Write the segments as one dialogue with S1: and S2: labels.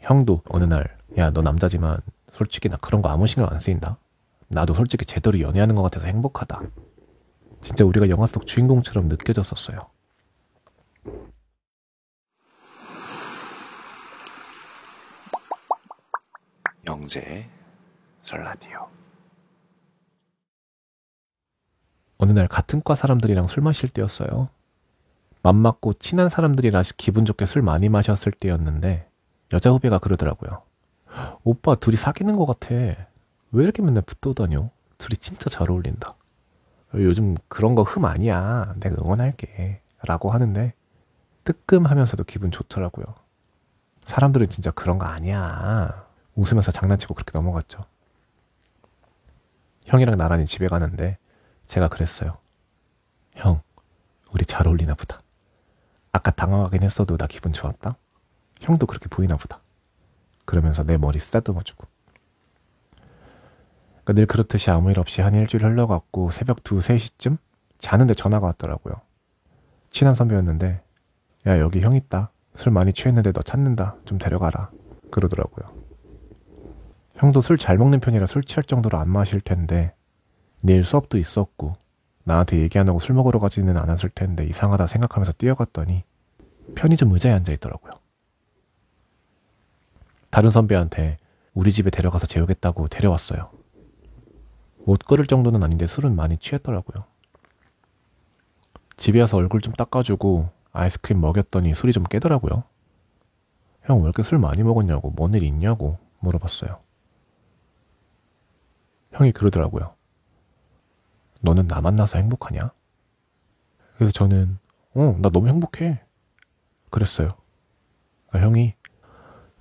S1: 형도 어느 날, 야, 너 남자지만 솔직히 나 그런 거 아무 신경 안 쓰인다. 나도 솔직히 제대로 연애하는 것 같아서 행복하다. 진짜 우리가 영화 속 주인공처럼 느껴졌었어요. 영재의 설라디오. 어느 날 같은 과 사람들이랑 술 마실 때였어요. 맘맞고 친한 사람들이라 기분 좋게 술 많이 마셨을 때였는데 여자 후배가 그러더라고요. 오빠 둘이 사귀는 것 같아. 왜 이렇게 맨날 붙어 다녀? 둘이 진짜 잘 어울린다. 요즘 그런 거 흠 아니야. 내가 응원할게. 라고 하는데 뜨끔하면서도 기분 좋더라고요. 사람들은 진짜 그런 거 아니야. 웃으면서 장난치고 그렇게 넘어갔죠. 형이랑 나란히 집에 가는데 제가 그랬어요. 형, 우리 잘 어울리나 보다. 아까 당황하긴 했어도 나 기분 좋았다. 형도 그렇게 보이나 보다. 그러면서 내 머리 쓰다듬어주고. 그러니까 늘 그렇듯이 아무 일 없이 한 일주일 흘러갔고 새벽 2, 3시쯤 자는데 전화가 왔더라고요. 친한 선배였는데 야, 여기 형 있다. 술 많이 취했는데 너 찾는다. 좀 데려가라. 그러더라고요. 형도 술 잘 먹는 편이라 술 취할 정도로 안 마실 텐데 내일 수업도 있었고 나한테 얘기 안 하고 술 먹으러 가지는 않았을 텐데 이상하다 생각하면서 뛰어갔더니 편의점 의자에 앉아 있더라고요. 다른 선배한테 우리 집에 데려가서 재우겠다고 데려왔어요. 못 걸을 정도는 아닌데 술은 많이 취했더라고요. 집에 와서 얼굴 좀 닦아주고 아이스크림 먹였더니 술이 좀 깨더라고요. 형 왜 이렇게 술 많이 먹었냐고, 뭔 일 있냐고 물어봤어요. 형이 그러더라고요. 너는 나 만나서 행복하냐? 그래서 저는 나 너무 행복해. 그랬어요. 그러니까 형이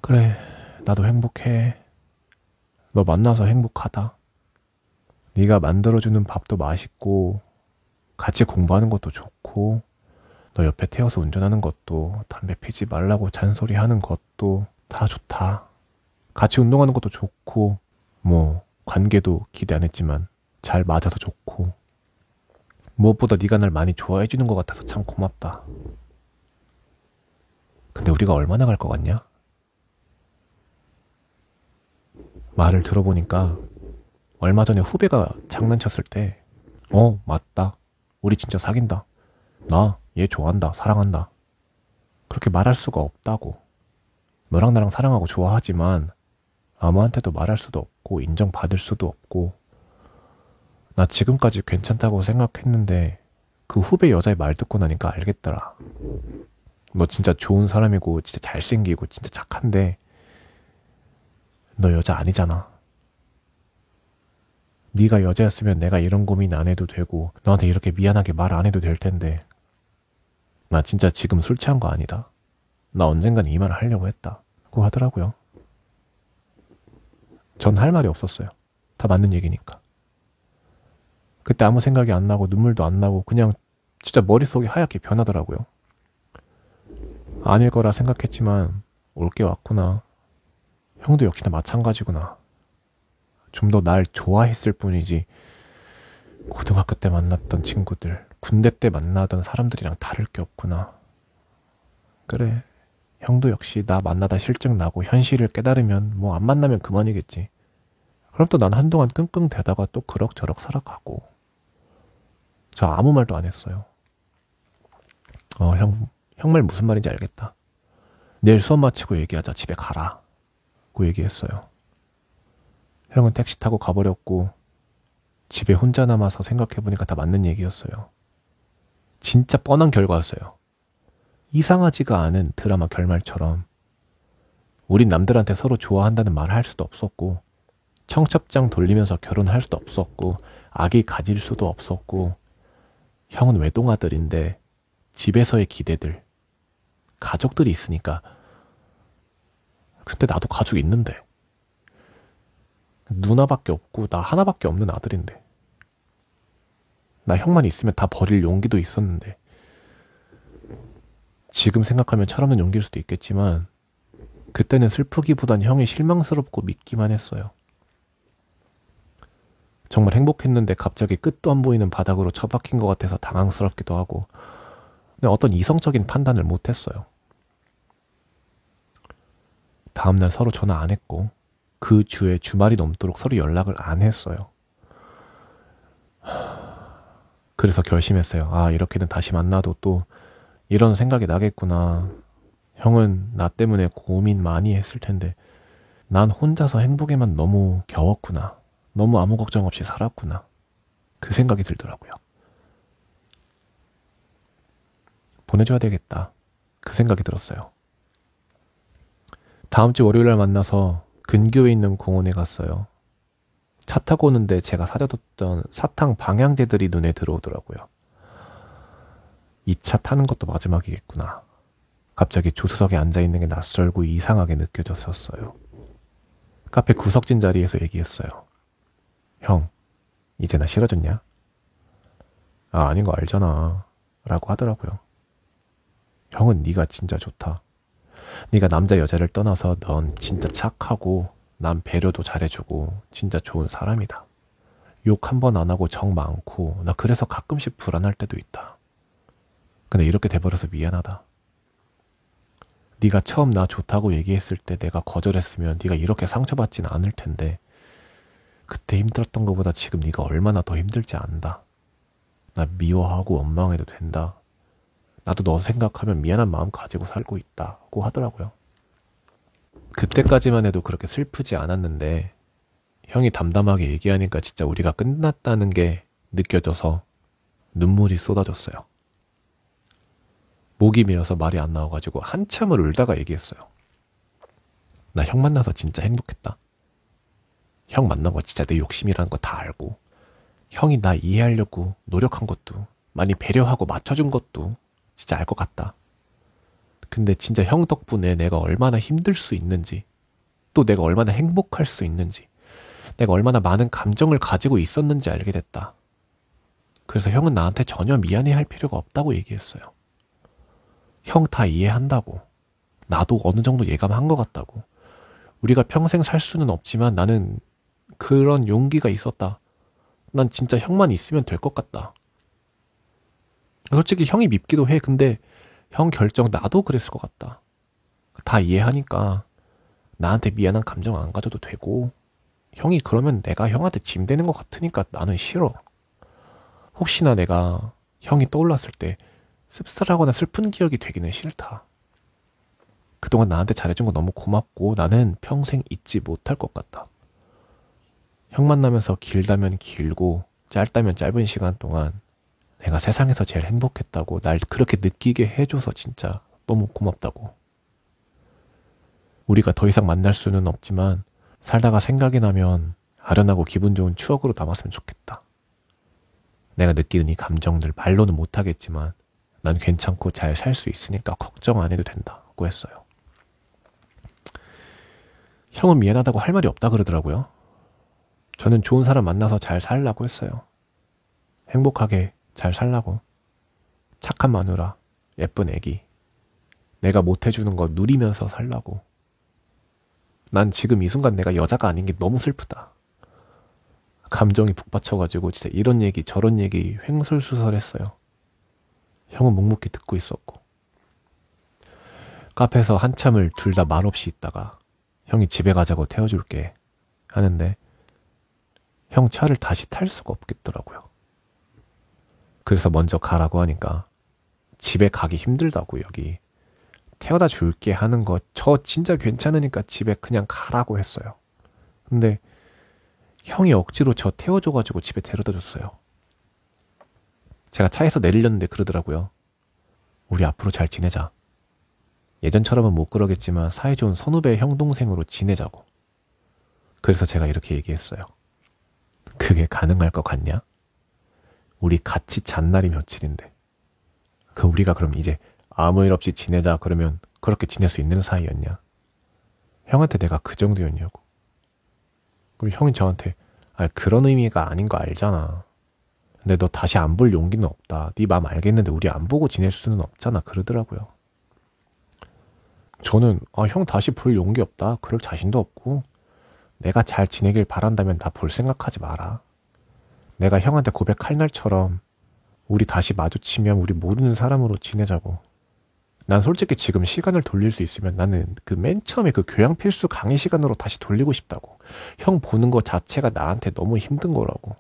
S1: 그래, 나도 행복해. 너 만나서 행복하다. 네가 만들어주는 밥도 맛있고 같이 공부하는 것도 좋고 너 옆에 태워서 운전하는 것도 담배 피지 말라고 잔소리하는 것도 다 좋다. 같이 운동하는 것도 좋고 뭐 관계도 기대 안 했지만 잘 맞아서 좋고 무엇보다 네가 날 많이 좋아해 주는 것 같아서 참 고맙다. 근데 우리가 얼마나 갈 것 같냐? 말을 들어보니까 얼마 전에 후배가 장난쳤을 때 맞다. 우리 진짜 사귄다. 나 얘 좋아한다. 사랑한다. 그렇게 말할 수가 없다고. 너랑 나랑 사랑하고 좋아하지만 아무한테도 말할 수도 없고 인정받을 수도 없고 나 지금까지 괜찮다고 생각했는데 그 후배 여자의 말 듣고 나니까 알겠더라. 너 진짜 좋은 사람이고 진짜 잘생기고 진짜 착한데 너 여자 아니잖아. 네가 여자였으면 내가 이런 고민 안 해도 되고 너한테 이렇게 미안하게 말 안 해도 될 텐데 나 진짜 지금 술 취한 거 아니다. 나 언젠간 이 말을 하려고 했다. 고 하더라고요. 전 할 말이 없었어요. 다 맞는 얘기니까. 그때 아무 생각이 안 나고 눈물도 안 나고 그냥 진짜 머릿속이 하얗게 변하더라고요. 아닐 거라 생각했지만 올 게 왔구나. 형도 역시나 마찬가지구나. 좀 더 날 좋아했을 뿐이지 고등학교 때 만났던 친구들, 군대 때 만나던 사람들이랑 다를 게 없구나. 그래, 형도 역시 나 만나다 실증 나고 현실을 깨달으면 뭐 안 만나면 그만이겠지. 그럼 또 난 한동안 끙끙대다가 또 그럭저럭 살아가고. 저 아무 말도 안 했어요. 형 말 무슨 말인지 알겠다. 내일 수업 마치고 얘기하자. 집에 가라. 고 얘기했어요. 형은 택시 타고 가버렸고 집에 혼자 남아서 생각해보니까 다 맞는 얘기였어요. 진짜 뻔한 결과였어요. 이상하지가 않은 드라마 결말처럼 우린 남들한테 서로 좋아한다는 말을 할 수도 없었고 청첩장 돌리면서 결혼할 수도 없었고 아기 가질 수도 없었고 형은 외동아들인데 집에서의 기대들 가족들이 있으니까 근데 나도 가족이 있는데 누나밖에 없고 나 하나밖에 없는 아들인데 나 형만 있으면 다 버릴 용기도 있었는데 지금 생각하면 철없는 용기일 수도 있겠지만 그때는 슬프기보단 형이 실망스럽고 믿기만 했어요. 정말 행복했는데 갑자기 끝도 안 보이는 바닥으로 처박힌 것 같아서 당황스럽기도 하고 근데 어떤 이성적인 판단을 못했어요. 다음날 서로 전화 안 했고 그 주에 주말이 넘도록 서로 연락을 안 했어요. 그래서 결심했어요. 아, 이렇게는 다시 만나도 또 이런 생각이 나겠구나. 형은 나 때문에 고민 많이 했을 텐데 난 혼자서 행복에만 너무 겨웠구나. 너무 아무 걱정 없이 살았구나. 그 생각이 들더라고요. 보내줘야 되겠다. 그 생각이 들었어요. 다음 주 월요일날 만나서 근교에 있는 공원에 갔어요. 차 타고 오는데 제가 사려뒀던 사탕 방향제들이 눈에 들어오더라고요. 이 차 타는 것도 마지막이겠구나. 갑자기 조수석에 앉아있는 게 낯설고 이상하게 느껴졌었어요. 카페 구석진 자리에서 얘기했어요. 형, 이제 나 싫어졌냐? 아, 아닌 거 알잖아. 라고 하더라고요. 형은 네가 진짜 좋다. 네가 남자 여자를 떠나서 넌 진짜 착하고 난 배려도 잘해주고 진짜 좋은 사람이다. 욕 한 번 안 하고 정 많고 나 그래서 가끔씩 불안할 때도 있다. 근데 이렇게 돼버려서 미안하다. 네가 처음 나 좋다고 얘기했을 때 내가 거절했으면 네가 이렇게 상처받진 않을 텐데 그때 힘들었던 것보다 지금 네가 얼마나 더 힘들지 안다. 나 미워하고 원망해도 된다. 나도 너 생각하면 미안한 마음 가지고 살고 있다고 하더라고요. 그때까지만 해도 그렇게 슬프지 않았는데 형이 담담하게 얘기하니까 진짜 우리가 끝났다는 게 느껴져서 눈물이 쏟아졌어요. 목이 메어서 말이 안 나와가지고 한참을 울다가 얘기했어요. 나 형 만나서 진짜 행복했다. 형 만난 거 진짜 내 욕심이라는 거 다 알고 형이 나 이해하려고 노력한 것도 많이 배려하고 맞춰준 것도 진짜 알 것 같다. 근데 진짜 형 덕분에 내가 얼마나 힘들 수 있는지 또 내가 얼마나 행복할 수 있는지 내가 얼마나 많은 감정을 가지고 있었는지 알게 됐다. 그래서 형은 나한테 전혀 미안해할 필요가 없다고 얘기했어요. 형 다 이해한다고. 나도 어느 정도 예감한 것 같다고. 우리가 평생 살 수는 없지만 나는 그런 용기가 있었다. 난 진짜 형만 있으면 될 것 같다. 솔직히 형이 밉기도 해. 근데 형 결정 나도 그랬을 것 같다. 다 이해하니까 나한테 미안한 감정 안 가져도 되고 형이 그러면 내가 형한테 짐 되는 것 같으니까 나는 싫어. 혹시나 내가 형이 떠올랐을 때 씁쓸하거나 슬픈 기억이 되기는 싫다. 그동안 나한테 잘해준 거 너무 고맙고 나는 평생 잊지 못할 것 같다. 형 만나면서 길다면 길고 짧다면 짧은 시간 동안 내가 세상에서 제일 행복했다고 날 그렇게 느끼게 해줘서 진짜 너무 고맙다고. 우리가 더 이상 만날 수는 없지만 살다가 생각이 나면 아련하고 기분 좋은 추억으로 남았으면 좋겠다. 내가 느끼는 이 감정들 말로는 못하겠지만 난 괜찮고 잘 살 수 있으니까 걱정 안 해도 된다고 했어요. 형은 미안하다고 할 말이 없다 그러더라고요. 저는 좋은 사람 만나서 잘 살라고 했어요. 행복하게 잘 살라고. 착한 마누라, 예쁜 애기. 내가 못해주는 거 누리면서 살라고. 난 지금 이 순간 내가 여자가 아닌 게 너무 슬프다. 감정이 북받쳐가지고 진짜 이런 얘기 저런 얘기 횡설수설했어요. 형은 묵묵히 듣고 있었고. 카페에서 한참을 둘 다 말없이 있다가 형이 집에 가자고 태워줄게 하는데 형 차를 다시 탈 수가 없겠더라고요. 그래서 먼저 가라고 하니까 집에 가기 힘들다고 여기 태워다 줄게 하는 거 저 진짜 괜찮으니까 집에 그냥 가라고 했어요. 근데 형이 억지로 저 태워줘가지고 집에 데려다 줬어요. 제가 차에서 내리려는데 그러더라고요. 우리 앞으로 잘 지내자. 예전처럼은 못 그러겠지만 사이좋은 선후배 형 동생으로 지내자고. 그래서 제가 이렇게 얘기했어요. 그게 가능할 것 같냐? 우리 같이 잔 날이 며칠인데. 우리가 그럼 이제 아무 일 없이 지내자 그러면 그렇게 지낼 수 있는 사이였냐? 형한테 내가 그 정도였냐고. 그리고 형이 저한테 그런 의미가 아닌 거 알잖아. 근데 너 다시 안 볼 용기는 없다. 네 마음 알겠는데 우리 안 보고 지낼 수는 없잖아. 그러더라고요. 저는 형 다시 볼 용기 없다. 그럴 자신도 없고 내가 잘 지내길 바란다면 나 볼 생각하지 마라. 내가 형한테 고백할 날처럼 우리 다시 마주치면 우리 모르는 사람으로 지내자고. 난 솔직히 지금 시간을 돌릴 수 있으면 나는 그 맨 처음에 그 교양 필수 강의 시간으로 다시 돌리고 싶다고. 형 보는 거 자체가 나한테 너무 힘든 거라고.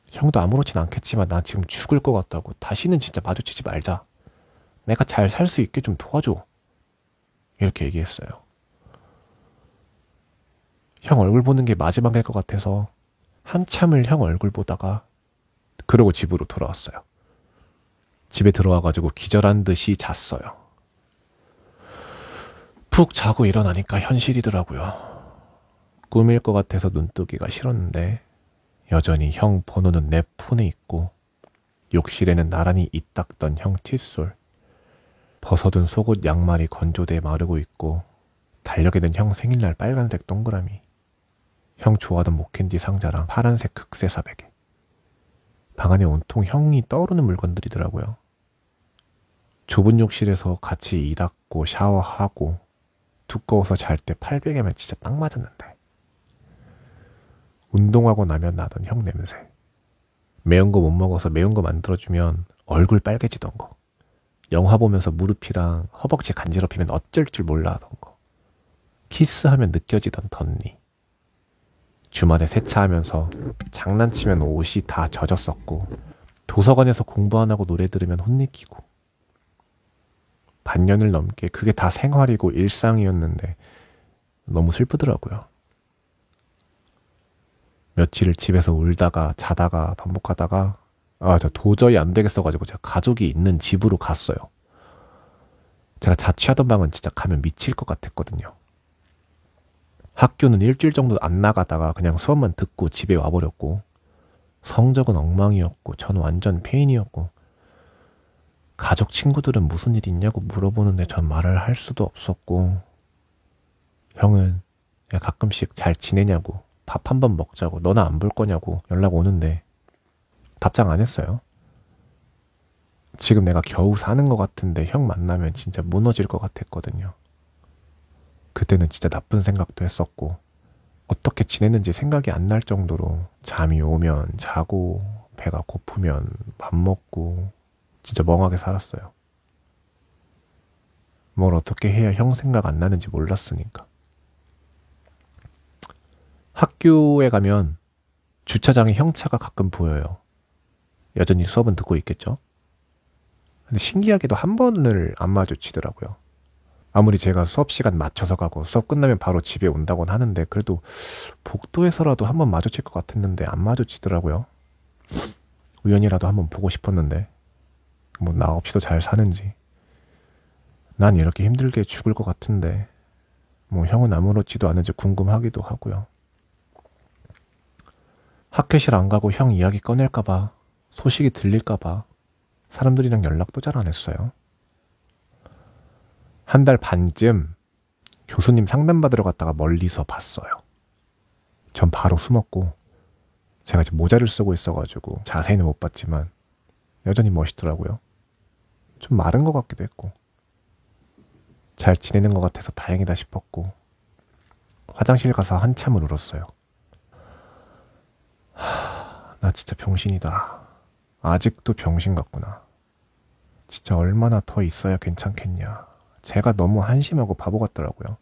S1: 형도 아무렇진 않겠지만 난 지금 죽을 것 같다고. 다시는 진짜 마주치지 말자. 내가 잘 살 수 있게 좀 도와줘. 이렇게 얘기했어요. 형 얼굴 보는 게 마지막일 것 같아서 한참을 형 얼굴 보다가 그러고 집으로 돌아왔어요. 집에 들어와가지고 기절한 듯이 잤어요. 푹 자고 일어나니까 현실이더라고요. 꿈일 것 같아서 눈뜨기가 싫었는데 여전히 형 번호는 내 폰에 있고 욕실에는 나란히 잇닦던 형 칫솔, 벗어둔 속옷 양말이 건조대에 마르고 있고 달력에는 형 생일날 빨간색 동그라미, 형 좋아하던 목캔디 상자랑 파란색 극세사 베개. 방 안에 온통 형이 떠오르는 물건들이더라고요. 좁은 욕실에서 같이 이닦고 샤워하고 두꺼워서 잘 때 팔베개면 진짜 딱 맞았는데. 운동하고 나면 나던 형 냄새. 매운 거 못 먹어서 매운 거 만들어주면 얼굴 빨개지던 거. 영화 보면서 무릎이랑 허벅지 간지럽히면 어쩔 줄 몰라 하던 거. 키스하면 느껴지던 덧니. 주말에 세차하면서 장난치면 옷이 다 젖었었고 도서관에서 공부 안 하고 노래 들으면 혼내키고 반년을 넘게 그게 다 생활이고 일상이었는데 너무 슬프더라고요. 며칠을 집에서 울다가 자다가 반복하다가 저 도저히 안 되겠어가지고 제가 가족이 있는 집으로 갔어요. 제가 자취하던 방은 진짜 가면 미칠 것 같았거든요. 학교는 일주일 정도 안 나가다가 그냥 수업만 듣고 집에 와버렸고 성적은 엉망이었고 전 완전 페인이었고 가족 친구들은 무슨 일 있냐고 물어보는데 전 말을 할 수도 없었고 형은 가끔씩 잘 지내냐고 밥 한 번 먹자고 너나 안 볼 거냐고 연락 오는데 답장 안 했어요. 지금 내가 겨우 사는 것 같은데 형 만나면 진짜 무너질 것 같았거든요. 그때는 진짜 나쁜 생각도 했었고 어떻게 지냈는지 생각이 안 날 정도로 잠이 오면 자고 배가 고프면 밥 먹고 진짜 멍하게 살았어요. 뭘 어떻게 해야 형 생각 안 나는지 몰랐으니까. 학교에 가면 주차장에 형 차가 가끔 보여요. 여전히 수업은 듣고 있겠죠? 근데 신기하게도 한 번을 안 마주치더라고요. 아무리 제가 수업 시간 맞춰서 가고 수업 끝나면 바로 집에 온다곤 하는데 그래도 복도에서라도 한 번 마주칠 것 같았는데 안 마주치더라고요. 우연이라도 한번 보고 싶었는데 뭐 나 없이도 잘 사는지. 난 이렇게 힘들게 죽을 것 같은데 뭐 형은 아무렇지도 않은지 궁금하기도 하고요. 학교실 안 가고 형 이야기 꺼낼까봐 소식이 들릴까봐 사람들이랑 연락도 잘 안 했어요. 한 달 반쯤 교수님 상담받으러 갔다가 멀리서 봤어요. 전 바로 숨었고 제가 이제 모자를 쓰고 있어가지고 자세히는 못 봤지만 여전히 멋있더라고요. 좀 마른 것 같기도 했고 잘 지내는 것 같아서 다행이다 싶었고 화장실 가서 한참을 울었어요. 나 진짜 병신이다. 아직도 병신 같구나. 진짜 얼마나 더 있어야 괜찮겠냐. 제가 너무 한심하고 바보 같더라고요.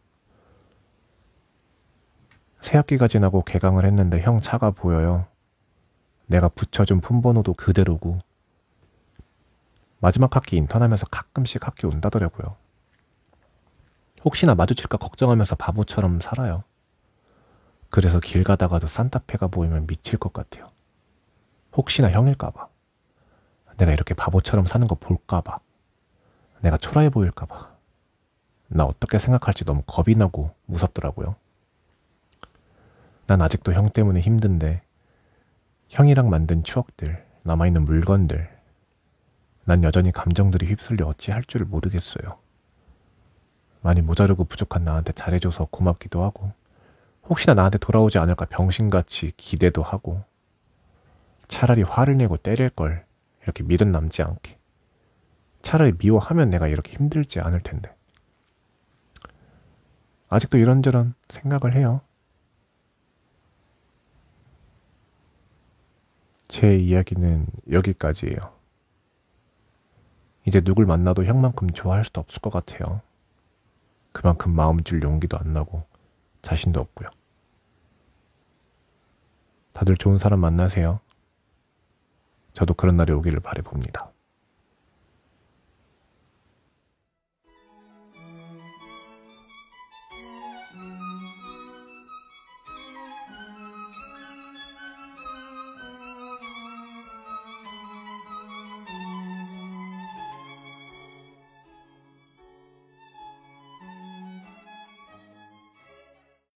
S1: 새학기가 지나고 개강을 했는데 형 차가 보여요. 내가 붙여준 폰번호도 그대로고 마지막 학기 인턴하면서 가끔씩 학교 온다더라고요. 혹시나 마주칠까 걱정하면서 바보처럼 살아요. 그래서 길 가다가도 산타페가 보이면 미칠 것 같아요. 혹시나 형일까봐. 내가 이렇게 바보처럼 사는 거 볼까봐. 내가 초라해 보일까봐. 나 어떻게 생각할지 너무 겁이 나고 무섭더라고요. 난 아직도 형 때문에 힘든데 형이랑 만든 추억들, 남아있는 물건들 난 여전히 감정들이 휩쓸려 어찌할 줄을 모르겠어요. 많이 모자르고 부족한 나한테 잘해줘서 고맙기도 하고 혹시나 나한테 돌아오지 않을까 병신같이 기대도 하고 차라리 화를 내고 때릴 걸 이렇게 밀은 남지 않게 차라리 미워하면 내가 이렇게 힘들지 않을 텐데 아직도 이런저런 생각을 해요. 제 이야기는 여기까지예요. 이제 누굴 만나도 형만큼 좋아할 수도 없을 것 같아요. 그만큼 마음 줄 용기도 안 나고 자신도 없고요. 다들 좋은 사람 만나세요. 저도 그런 날이 오기를 바라봅니다.